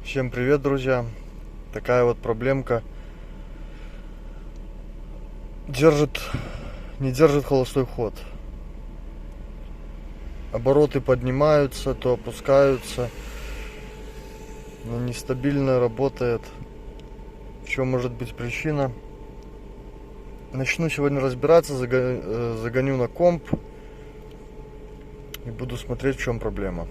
Всем привет, друзья! Такая вот проблемка. Не держит холостой ход. Обороты поднимаются, то опускаются. Но нестабильно работает. В чем может быть причина? Начну сегодня разбираться, загоню на комп и буду смотреть, в чем проблема.